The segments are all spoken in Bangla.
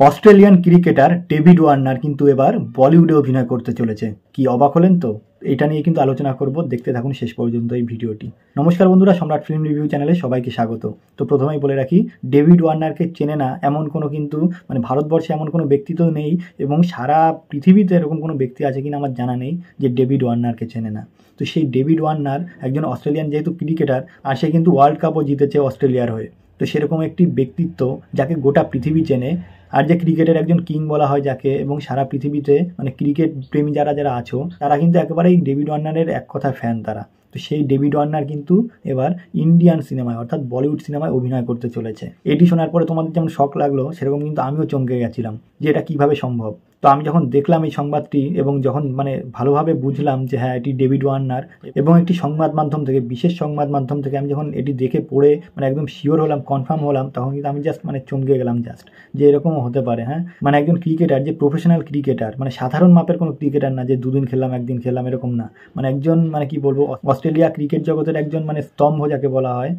অস্ট্রেলিয়ান ক্রিকেটার ডেভিড ওয়ার্নার কিন্তু এবার বলিউডে অভিনয় করতে চলেছে। কি অবাক হলেন তো? এটা নিয়ে কিন্তু আলোচনা করব, দেখতে থাকুন শেষ পর্যন্ত এই ভিডিওটি। নমস্কার বন্ধুরা, সম্রাট ফিল্ম রিভিউ চ্যানেলে সবাইকে স্বাগত। তো প্রথমেই বলে রাখি, ডেভিড ওয়ার্নারকে চেনে না এমন কোনো কিন্তু ভারতবর্ষে এমন কোনো ব্যক্তি তো নেই, এবং সারা পৃথিবীতে এরকম কোনো ব্যক্তি আছে কিনা আমার জানা নেই যে ডেভিড ওয়ার্নারকে চেনে না। তো সেই ডেভিড ওয়ার্নার একজন অস্ট্রেলিয়ান যেহেতু ক্রিকেটার, আর সে কিন্তু ওয়ার্ল্ড কাপও জিতেছে অস্ট্রেলিয়ার হয়ে। তো সেরকম একটি ব্যক্তিত্ব যাকে গোটা পৃথিবী চেনে, আর যে ক্রিকেটের একজন কিং বলা হয় যাকে, এবং সারা পৃথিবীতে ক্রিকেট প্রেমী যারা যারা আছো তারা কিন্তু একেবারেই ডেভিড ওয়ার্নারের এক কথা ফ্যান তারা। তো সেই ডেভিড ওয়ার্নার কিন্তু এবার ইন্ডিয়ান সিনেমায় অর্থাৎ বলিউড সিনেমায় অভিনয় করতে চলেছে। এটি শোনার পরে তোমাদের যেমন শখ লাগলো, সেরকম কিন্তু আমিও চমকে গেছিলাম যে এটা কিভাবে সম্ভব। তো আমি যখন দেখলাম এই সংবাদটি, এবং যখন ভালোভাবে বুঝলাম যে হ্যাঁ এটি ডেভিড ওয়ার্নার, এবং একটি সংবাদ মাধ্যম থেকে, বিশেষ সংবাদ মাধ্যম থেকে আমি যখন এটি দেখে পড়ে একদম শিওর হলাম, কনফার্ম হলাম, তখন কিন্তু আমি জাস্ট চমকে গেলাম জাস্ট, যে এরকমও হতে পারে। হ্যাঁ একজন ক্রিকেটার, যে প্রফেশনাল ক্রিকেটার, সাধারণ মাপের কোনো ক্রিকেটার না, যে দুদিন খেললাম একদিন খেললাম এরকম না, একজন কি বলবো, অস্ট্রেলিয়া ক্রিকেট জগতের একজন স্তম্ভ যাকে বলা হয়।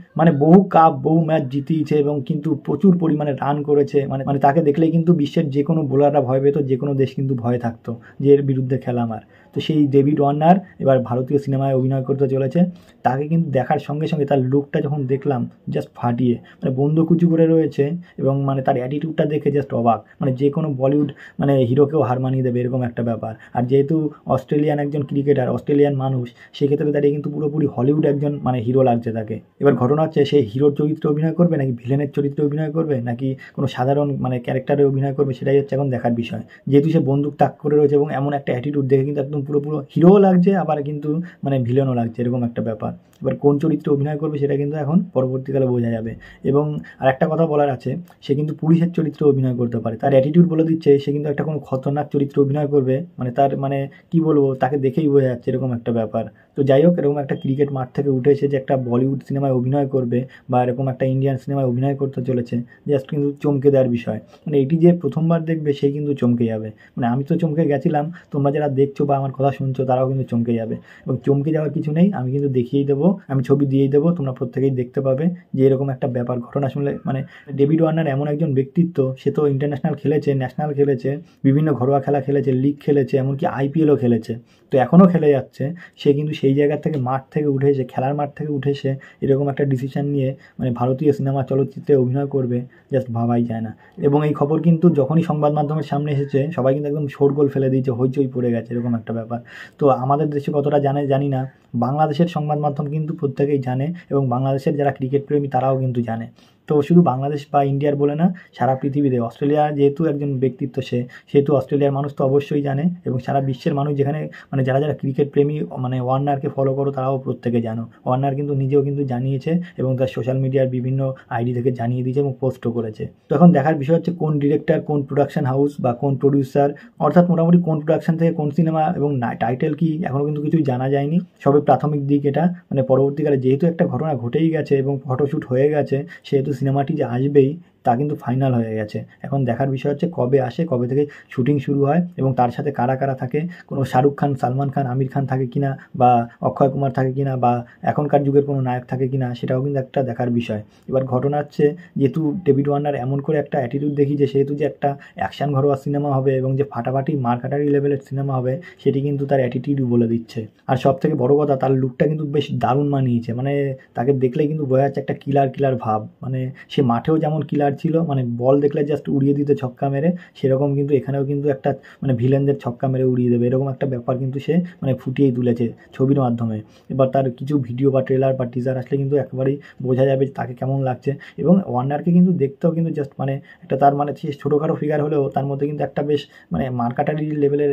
বহু কাপ বহু ম্যাচ জিতিয়েছে, এবং কিন্তু প্রচুর পরিমাণে রান করেছে। তাকে দেখলেই কিন্তু বিশ্বের যে কোনো বোলাররা ভয় পেত, যে কোনো দেশ কিন্তু ভয় থাকতো যে এর বিরুদ্ধে খেলা আমার। তো সেই ডেভিড ওয়ার্নার এবার ভারতীয় সিনেমায় অভিনয় করতে চলেছে। তাকে কিন্তু দেখার সঙ্গে সঙ্গে তার লুকটা যখন দেখলাম, জাস্ট ফাটিয়ে, বন্দুকুচু করে রয়েছে, এবং তার অ্যাটিটিউডটা দেখে জাস্ট অবাক। যে কোনো বলিউড হিরোকেও হার মানিয়ে দেবে এরকম একটা ব্যাপার। আর যেহেতু অস্ট্রেলিয়ান একজন ক্রিকেটার, অস্ট্রেলিয়ান মানুষ, সেক্ষেত্রে দাঁড়িয়ে কিন্তু পুরোপুরি হলিউড একজন হিরো লাগছে তাকে। এবার ঘটনা হচ্ছে, সে হিরোর চরিত্রে অভিনয় করবে নাকি ভিলেনের চরিত্রে অভিনয় করবে, নাকি কোনো সাধারণ ক্যারেক্টারে অভিনয় করবে, সেটাই হচ্ছে এখন দেখার বিষয়। যেহেতু সে বন্দুক তাক করে রয়েছে এবং এমন একটা অ্যাটিটিউড দেখে কিন্তু একদম পুরো হিরোও লাগছে, আবার কিন্তু ভিলেনও লাগছে, এরকম একটা ব্যাপার। এবার কোন চরিত্রে অভিনয় করবে সেটা কিন্তু এখন পরবর্তীকালে বোঝা যাবে। এবং আর একটা কথা বলার আছে, সে কিন্তু পুলিশের চরিত্রে অভিনয় করতে পারে। তার অ্যাটিটিউড বলে দিচ্ছে সে কিন্তু একটা কোনো খতরনাক চরিত্রে অভিনয় করবে। তার কি বলবো, তাকে দেখেই বোঝা যাচ্ছে এরকম একটা ব্যাপার। তো যাই হোক, এরকম একটা ক্রিকেট মাঠ থেকে উঠে এসে যে একটা বলিউড সিনেমায় অভিনয় করবে, বা এরকম একটা ইন্ডিয়ান সিনেমায় অভিনয় করতে চলেছে, জাস্ট কিন্তু চমকে দেওয়ার বিষয়। এটি যে প্রথমবার দেখবে সে কিন্তু চমকে যাবে। আমি তো চমকে গেছিলাম, তোমরা যারা দেখছো বা আমার কথা শুনছো তারাও কিন্তু চমকে যাবে। এবং চমকে যাওয়ার কিছু নেই, আমি কিন্তু দেখিয়েই দেবো, আমি ছবি দিয়েই দেবো, তোমরা প্রত্যেকেই দেখতে পাবে যে এরকম একটা ব্যাপার। ঘটনা শুনলে ডেভিড ওয়ার্নার এমন একজন ব্যক্তিত্ব, সে তো ইন্টারন্যাশনাল খেলেছে, ন্যাশনাল খেলেছে, বিভিন্ন ঘরোয়া খেলা খেলেছে, লিগ খেলেছে, এমনকি আইপিএলও খেলেছে, তো এখনও খেলে যাচ্ছে। সে কিন্তু সেই জায়গা থেকে, মাঠ থেকে উঠে এসে, খেলার মাঠ থেকে উঠে এসে এরকম একটা ডিসিশন নিয়ে ভারতীয় সিনেমা চলচ্চিত্রে অভিনয় করবে, জাস্ট ভাবাই যায় না। এবং এই খবর কিন্তু যখনই সংবাদ মাধ্যমের সামনে এসেছে, সবাই কিন্তু একদম শোরগোল ফেলে দিয়েছে, হইচই পড়ে গেছে, এরকম একটা ব্যাপার। তো আমাদের দেশে কতটা জানে জানি না, বাংলাদেশের সংবাদ মাধ্যম কিন্তু প্রত্যেকেই জানে, এবং বাংলাদেশের যারা ক্রিকেট প্রেমী তারাও কিন্তু জানে। তো শুধু বাংলাদেশ বা ইন্ডিয়ার বলে না, সারা পৃথিবীতে অস্ট্রেলিয়া যেহেতু একজন ব্যক্তিত্ব, সেহেতু অস্ট্রেলিয়ার মানুষ তো অবশ্যই জানে, এবং সারা বিশ্বের মানুষ যেখানে যারা যারা ক্রিকেট প্রেমী ওয়ার্নারকে ফলো করো তারাও প্রত্যেকে জানো। ওয়ার্নার কিন্তু নিজেও কিন্তু জানিয়েছে, এবং তার সোশ্যাল মিডিয়ার বিভিন্ন আইডি থেকে জানিয়ে দিয়েছে এবং পোস্টও করেছে। তো এখন দেখার বিষয় হচ্ছে কোন ডিরেক্টর, কোন প্রোডাকশন হাউস বা কোন প্রডিউসার, অর্থাৎ মোটামুটি কোন প্রোডাকশন থেকে কোন সিনেমা, এবং টাইটেল কি এখনও কিন্তু কিছুই জানা যায়নি, সবে প্রাথমিক দিক এটা। পরবর্তীকালে যেহেতু একটা ঘটনা ঘটেই গেছে এবং ফটোশ্যুট হয়ে গেছে, সেহেতু সিনেমাটি যে আসবেই তা কিন্তু ফাইনাল হয়ে গেছে। এখন দেখার বিষয় হচ্ছে কবে আসে, কবে থেকে শুটিং শুরু হয়, এবং তার সাথে কারা কারা থাকে, কোনো শাহরুখ খান, সালমান খান, আমির খান থাকে কিনা, বা অক্ষয় কুমার থাকে কিনা, বা এখনকার যুগের কোনো নায়ক থাকে কিনা, সেটাও কিন্তু একটা দেখার বিষয়। এবার ঘটনা হচ্ছে, যেহেতু ডেভিড ওয়ার্নার এমন করে একটা অ্যাটিটিউড দেখি যে, সেহেতু যে একটা অ্যাকশন ঘরোয়া সিনেমা হবে এবং যে ফাটাফাটি মারকাটারি লেভেলের সিনেমা হবে, সেটি কিন্তু তার অ্যাটিটিউডই বলে দিচ্ছে। আর সব থেকে বড় কথা, তার লুকটা কিন্তু বেশ দারুণ মানিয়েছে। তাকে দেখলেই কিন্তু বোঝা যাচ্ছে একটা কিলার ভাব। সে মাঠেও যেমন কিলার ছিল, বল দেখলে জাস্ট উড়িয়ে দিতে ছক্কা মেরে, সেরকম কিন্তু এখানেও কিন্তু একটা ভিলেনদের ছক্কা মেরে উড়িয়ে দেবে, এরকম একটা ব্যাপার কিন্তু সে ফুটিয়েই তুলেছে ছবির মাধ্যমে। এবার তার কিছু ভিডিও বা ট্রেলার বা টিজার আসলে কিন্তু একেবারেই বোঝা যাবে তাকে কেমন লাগছে। এবং ওয়ার্নারকে কিন্তু দেখতেও কিন্তু জাস্ট একটা তার সে ছোটোখাটো ফিগার হলেও তার মধ্যে কিন্তু একটা বেশ মারকাটারি লেভেলের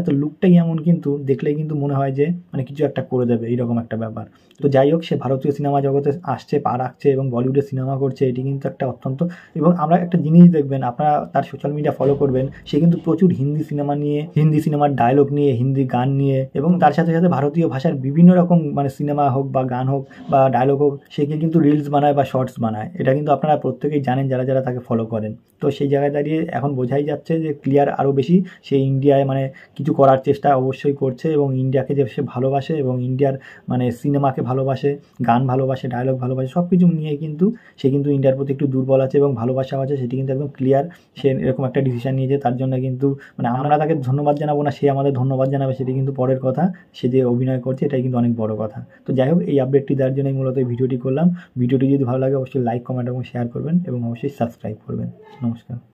তো লুকটাই এমন, কিন্তু দেখলেই কিন্তু মনে হয় যে কিছু একটা করে দেবে, এইরকম একটা ব্যাপার। তো যাই হোক, সে ভারতীয় সিনেমা জগতে আসছে, পা রাখছে, এবং বলিউডে সিনেমা করছে, এটি কিন্তু একটা অত্যন্ত। এবং আমরা একটা জিনিস দেখবেন, আপনারা তার সোশ্যাল মিডিয়া ফলো করবেন, সে কিন্তু প্রচুর হিন্দি সিনেমা নিয়ে, হিন্দি সিনেমার ডায়লগ নিয়ে, হিন্দি গান নিয়ে, এবং তার সাথে সাথে ভারতীয় ভাষার বিভিন্ন রকম সিনেমা হোক বা গান হোক বা ডায়লগ হোক, সে কিন্তু রিলস বানায় বা শর্টস বানায়। এটা কিন্তু আপনারা প্রত্যেকেই জানেন যারা যারা তাকে ফলো করেন। তো সেই জায়গায় দাঁড়িয়ে এখন বোঝাই যাচ্ছে যে ক্লিয়ার আরও বেশি সে ইন্ডিয়ায় কিছু করার চেষ্টা অবশ্যই করছে, এবং ইন্ডিয়াকে যে সে ভালোবাসে, এবং ইন্ডিয়ার সিনেমাকে ভালোবাসে, গান ভালোবাসে, ডায়লগ ভালোবাসে, সব কিছু নিয়ে কিন্তু সে কিন্তু ইন্ডিয়ার প্রতি একটু দুর্বল বল আছে এবং ভালোবাসাও আছে, সেটি কিন্তু একদম ক্লিয়ার। সে এরকম একটা ডিসিশন নিয়েছে, তার জন্য কিন্তু মানে আমরা তাকে ধন্যবাদ জানাবো না, সে আমাদের ধন্যবাদ জানাবে, সেটি কিন্তু পরের কথা। সে যে অভিনয় করছে এটাই কিন্তু অনেক বড় কথা। তো যাই হোক, এই আপডেটটি দেওয়ার জন্যই মূলত এই ভিডিওটি করলাম। ভিডিওটি যদি ভালো লাগে অবশ্যই লাইক, কমেন্ট এবং শেয়ার করবেন এবং অবশ্যই সাবস্ক্রাইব করবেন। নমস্কার।